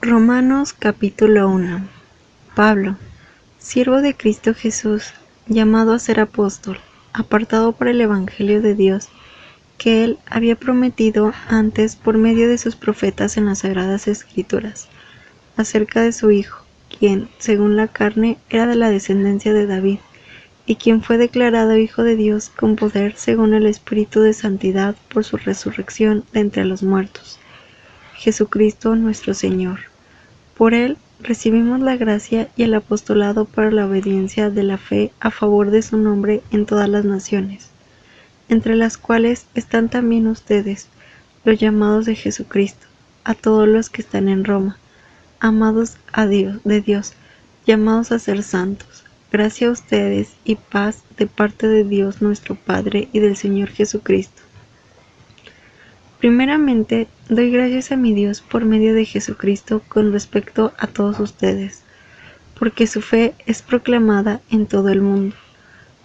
Romanos capítulo 1. Pablo, siervo de Cristo Jesús, llamado a ser apóstol, apartado para el Evangelio de Dios, que Él había prometido antes por medio de sus profetas en las Sagradas Escrituras, acerca de su Hijo, quien, según la carne, era de la descendencia de David, y quien fue declarado Hijo de Dios con poder según el Espíritu de Santidad por su resurrección de entre los muertos, Jesucristo nuestro Señor. Por Él recibimos la gracia y el apostolado para la obediencia de la fe a favor de su nombre en todas las naciones, entre las cuales están también ustedes, los llamados de Jesucristo, a todos los que están en Roma, amados de Dios, llamados a ser santos. Gracia a ustedes y paz de parte de Dios nuestro Padre y del Señor Jesucristo. Primeramente, doy gracias a mi Dios por medio de Jesucristo con respecto a todos ustedes, porque su fe es proclamada en todo el mundo,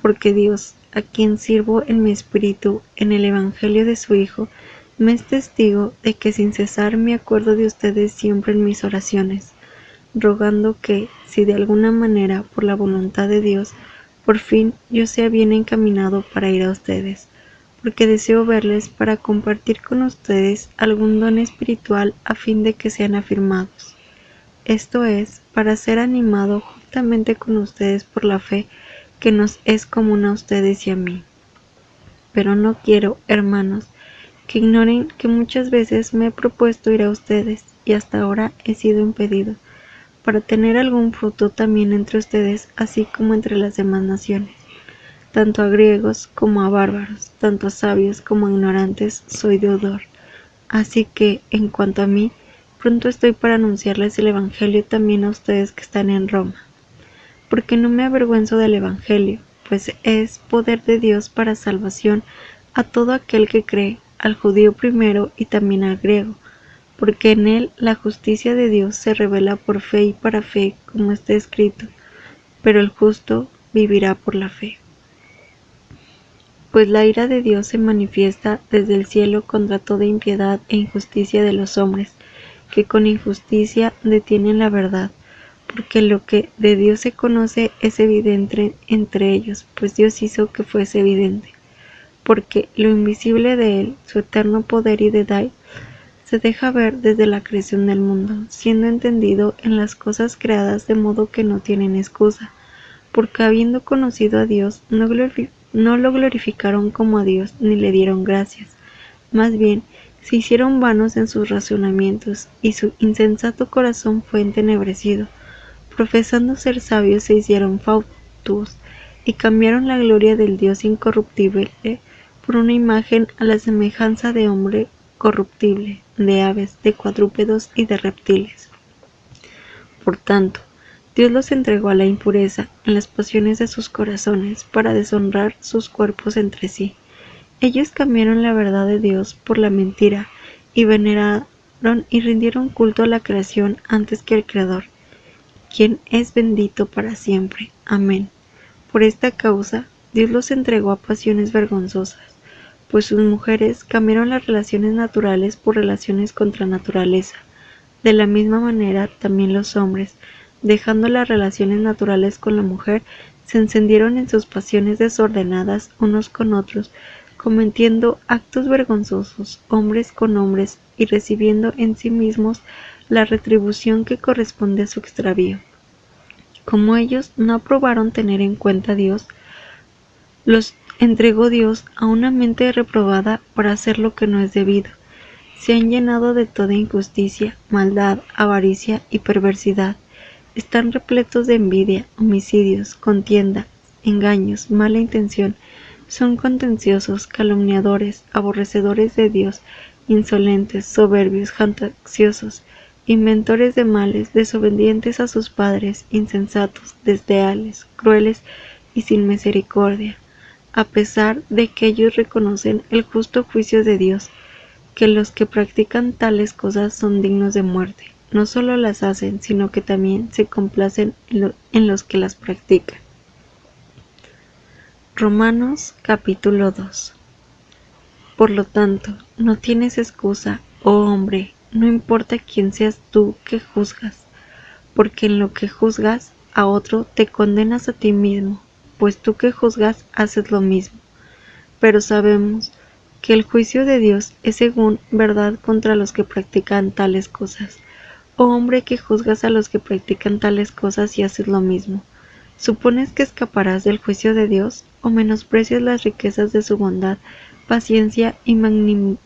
porque Dios, a quien sirvo en mi espíritu en el Evangelio de su Hijo, me es testigo de que sin cesar me acuerdo de ustedes siempre en mis oraciones, rogando que, si de alguna manera por la voluntad de Dios, por fin yo sea bien encaminado para ir a ustedes, porque deseo verles para compartir con ustedes algún don espiritual a fin de que sean afirmados. Esto es, para ser animado juntamente con ustedes por la fe que nos es común a ustedes y a mí. Pero no quiero, hermanos, que ignoren que muchas veces me he propuesto ir a ustedes y hasta ahora he sido impedido, para tener algún fruto también entre ustedes, así como entre las demás naciones. Tanto a griegos como a bárbaros, tanto a sabios como a ignorantes, soy deudor. Así que, en cuanto a mí, pronto estoy para anunciarles el Evangelio también a ustedes que están en Roma. Porque no me avergüenzo del Evangelio, pues es poder de Dios para salvación a todo aquel que cree, al judío primero y también al griego, porque en él la justicia de Dios se revela por fe y para fe, como está escrito, pero el justo vivirá por la fe. Pues la ira de Dios se manifiesta desde el cielo contra toda impiedad e injusticia de los hombres, que con injusticia detienen la verdad, porque lo que de Dios se conoce es evidente entre ellos, pues Dios hizo que fuese evidente. Porque lo invisible de Él, su eterno poder y deidad, se deja ver desde la creación del mundo, siendo entendido en las cosas creadas de modo que no tienen excusa, porque habiendo conocido a Dios, no lo glorificaron como a Dios, ni le dieron gracias. Más bien, se hicieron vanos en sus razonamientos, y su insensato corazón fue entenebrecido. Profesando ser sabios, se hicieron fatuos, y cambiaron la gloria del Dios incorruptible por una imagen a la semejanza de hombre corruptible, de aves, de cuadrúpedos y de reptiles. Por tanto, Dios los entregó a la impureza en las pasiones de sus corazones para deshonrar sus cuerpos entre sí. Ellos cambiaron la verdad de Dios por la mentira y veneraron y rindieron culto a la creación antes que al Creador, quien es bendito para siempre. Amén. Por esta causa, Dios los entregó a pasiones vergonzosas, pues sus mujeres cambiaron las relaciones naturales por relaciones contra naturaleza. De la misma manera, también los hombres, dejando las relaciones naturales con la mujer, se encendieron en sus pasiones desordenadas unos con otros, cometiendo actos vergonzosos, hombres con hombres, y recibiendo en sí mismos la retribución que corresponde a su extravío. Como ellos no aprobaron tener en cuenta a Dios, los entregó Dios a una mente reprobada para hacer lo que no es debido. Se han llenado de toda injusticia, maldad, avaricia y perversidad. Están repletos de envidia, homicidios, contienda, engaños, mala intención. Son contenciosos, calumniadores, aborrecedores de Dios, insolentes, soberbios, jactanciosos, inventores de males, desobedientes a sus padres, insensatos, desleales, crueles y sin misericordia. A pesar de que ellos reconocen el justo juicio de Dios, que los que practican tales cosas son dignos de muerte. No solo las hacen, sino que también se complacen en los que las practican. Romanos capítulo 2. Por lo tanto, no tienes excusa, oh hombre, no importa quién seas tú que juzgas, porque en lo que juzgas a otro te condenas a ti mismo, pues tú que juzgas haces lo mismo. Pero sabemos que el juicio de Dios es según verdad contra los que practican tales cosas. Oh hombre que juzgas a los que practican tales cosas y haces lo mismo, ¿supones que escaparás del juicio de Dios o menosprecias las riquezas de su bondad, paciencia y magnanimidad,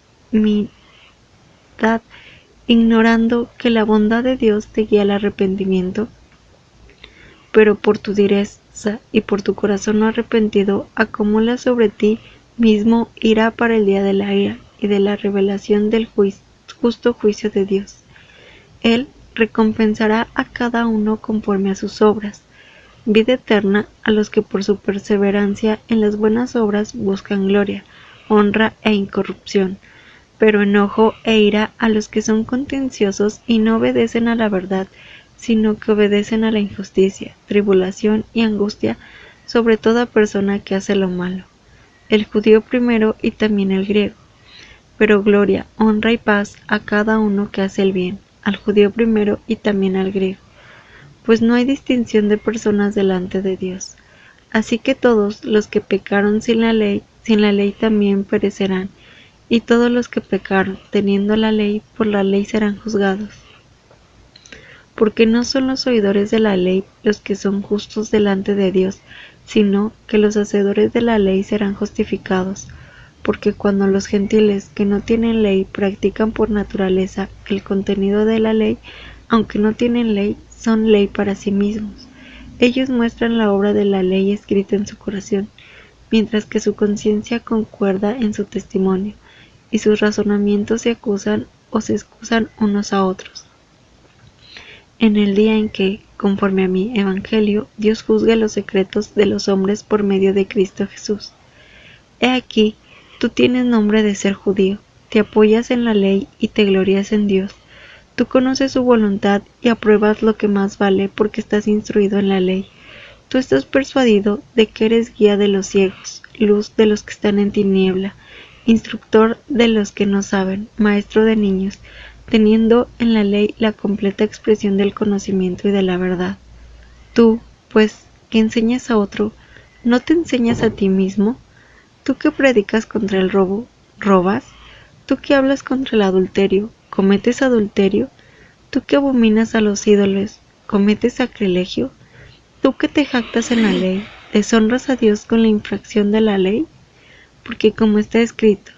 ignorando que la bondad de Dios te guía al arrepentimiento? Pero por tu dureza y por tu corazón no arrepentido, acumula sobre ti mismo ira para el día de la ira y de la revelación del justo juicio de Dios. Él recompensará a cada uno conforme a sus obras. Vida eterna a los que por su perseverancia en las buenas obras buscan gloria, honra e incorrupción, pero enojo e ira a los que son contenciosos y no obedecen a la verdad, sino que obedecen a la injusticia, tribulación y angustia sobre toda persona que hace lo malo, el judío primero y también el griego. Pero gloria, honra y paz a cada uno que hace el bien, al judío primero y también al griego, pues no hay distinción de personas delante de Dios. Así que todos los que pecaron sin la ley también perecerán, y todos los que pecaron teniendo la ley, por la ley serán juzgados. Porque no son los oidores de la ley los que son justos delante de Dios, sino que los hacedores de la ley serán justificados. Porque cuando los gentiles que no tienen ley practican por naturaleza el contenido de la ley, aunque no tienen ley, son ley para sí mismos. Ellos muestran la obra de la ley escrita en su corazón, mientras que su conciencia concuerda en su testimonio, y sus razonamientos se acusan o se excusan unos a otros. En el día en que, conforme a mi evangelio, Dios juzgue los secretos de los hombres por medio de Cristo Jesús. He aquí, tú tienes nombre de ser judío, te apoyas en la ley y te glorías en Dios. Tú conoces su voluntad y apruebas lo que más vale porque estás instruido en la ley. Tú estás persuadido de que eres guía de los ciegos, luz de los que están en tiniebla, instructor de los que no saben, maestro de niños, teniendo en la ley la completa expresión del conocimiento y de la verdad. Tú, pues, que enseñas a otro, ¿no te enseñas a ti mismo? Tú que predicas contra el robo, ¿robas? Tú que hablas contra el adulterio, ¿cometes adulterio? Tú que abominas a los ídolos, ¿cometes sacrilegio? Tú que te jactas en la ley, ¿deshonras a Dios con la infracción de la ley? Porque como está escrito,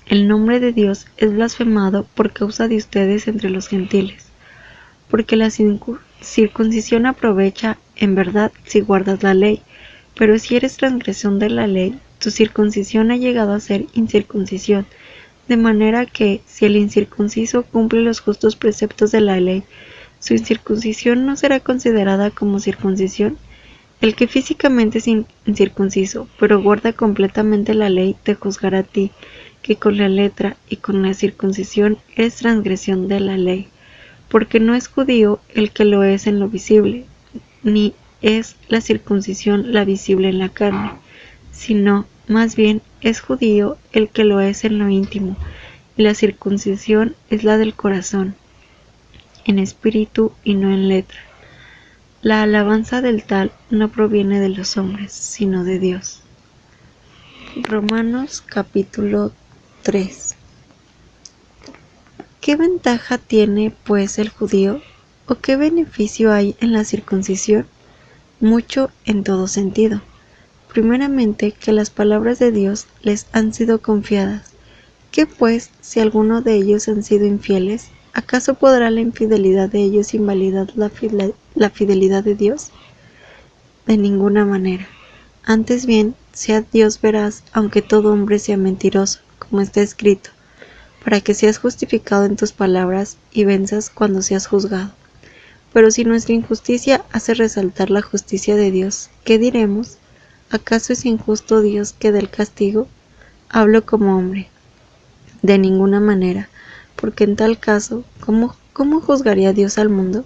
el nombre de Dios es blasfemado por causa de ustedes entre los gentiles. Porque la circuncisión aprovecha, en verdad, si guardas la ley, pero si eres transgresión de la ley, tu circuncisión ha llegado a ser incircuncisión, de manera que, si el incircunciso cumple los justos preceptos de la ley, ¿su incircuncisión no será considerada como circuncisión? El que físicamente es incircunciso, pero guarda completamente la ley, te juzgará a ti, que con la letra y con la circuncisión eres transgresión de la ley. Porque no es judío el que lo es en lo visible, ni es la circuncisión la visible en la carne, sino, más bien, es judío el que lo es en lo íntimo, y la circuncisión es la del corazón, en espíritu y no en letra. La alabanza del tal no proviene de los hombres, sino de Dios. Romanos capítulo 3. ¿Qué ventaja tiene, pues, el judío? ¿O qué beneficio hay en la circuncisión? Mucho en todo sentido. Primeramente, que las palabras de Dios les han sido confiadas. ¿Qué pues, si alguno de ellos han sido infieles? ¿Acaso podrá la infidelidad de ellos invalidar la fidelidad de Dios? De ninguna manera. Antes bien, sea Dios veraz, aunque todo hombre sea mentiroso, como está escrito, para que seas justificado en tus palabras y venzas cuando seas juzgado. Pero si nuestra injusticia hace resaltar la justicia de Dios, ¿qué diremos? ¿Acaso es injusto Dios que dé el castigo? Hablo como hombre. De ninguna manera, porque en tal caso, ¿cómo juzgaría Dios al mundo?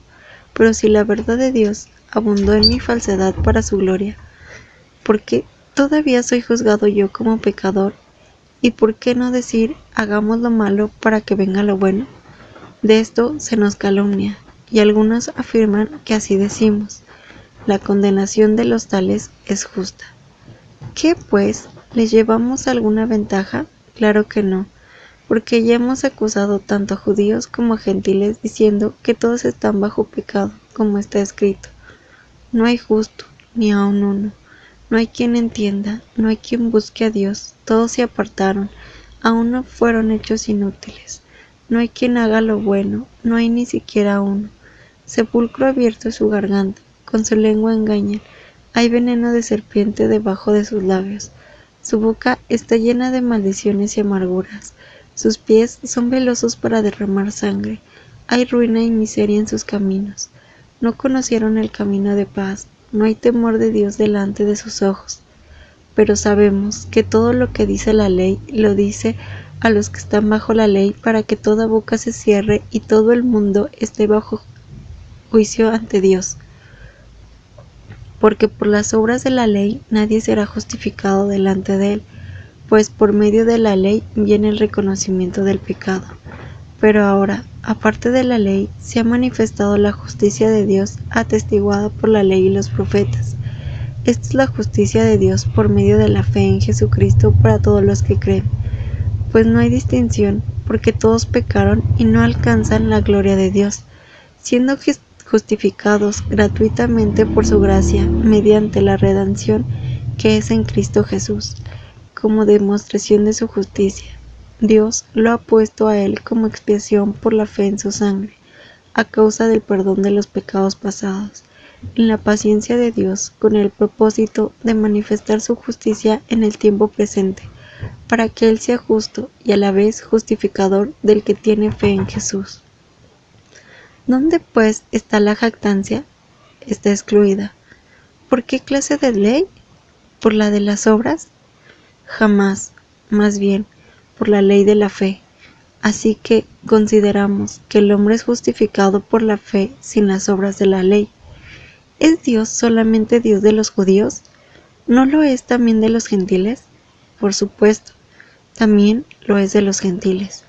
Pero si la verdad de Dios abundó en mi falsedad para su gloria, ¿por qué todavía soy juzgado yo como pecador? ¿Y por qué no decir, hagamos lo malo para que venga lo bueno? De esto se nos calumnia, y algunos afirman que así decimos. La condenación de los tales es justa. ¿Qué, pues, les llevamos alguna ventaja? Claro que no, porque ya hemos acusado tanto a judíos como a gentiles diciendo que todos están bajo pecado, como está escrito. No hay justo, ni aun uno. No hay quien entienda, no hay quien busque a Dios. Todos se apartaron, a uno fueron hechos inútiles. No hay quien haga lo bueno, no hay ni siquiera uno. Sepulcro abierto es su garganta, con su lengua engañan. Hay veneno de serpiente debajo de sus labios. Su boca está llena de maldiciones y amarguras. Sus pies son velosos para derramar sangre. Hay ruina y miseria en sus caminos. No conocieron el camino de paz. No hay temor de Dios delante de sus ojos. Pero sabemos que todo lo que dice la ley lo dice a los que están bajo la ley, para que toda boca se cierre y todo el mundo esté bajo juicio ante Dios. Porque por las obras de la ley nadie será justificado delante de él, pues por medio de la ley viene el reconocimiento del pecado. Pero ahora, aparte de la ley, se ha manifestado la justicia de Dios, atestiguada por la ley y los profetas. Esta es la justicia de Dios por medio de la fe en Jesucristo para todos los que creen. Pues no hay distinción, porque todos pecaron y no alcanzan la gloria de Dios, siendo justificados gratuitamente por su gracia, mediante la redención que es en Cristo Jesús, como demostración de su justicia. Dios lo ha puesto a él como expiación por la fe en su sangre, a causa del perdón de los pecados pasados, en la paciencia de Dios, con el propósito de manifestar su justicia en el tiempo presente, para que él sea justo y a la vez justificador del que tiene fe en Jesús. ¿Dónde pues está la jactancia? Está excluida. ¿Por qué clase de ley? ¿Por la de las obras? Jamás, más bien, por la ley de la fe. Así que consideramos que el hombre es justificado por la fe sin las obras de la ley. ¿Es Dios solamente Dios de los judíos? ¿No lo es también de los gentiles? Por supuesto, también lo es de los gentiles,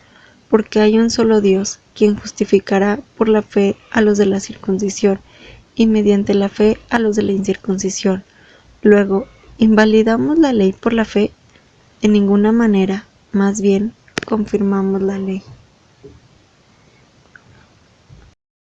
porque hay un solo Dios, quien justificará por la fe a los de la circuncisión y mediante la fe a los de la incircuncisión. Luego, ¿invalidamos la ley por la fe? En ninguna manera, más bien, confirmamos la ley.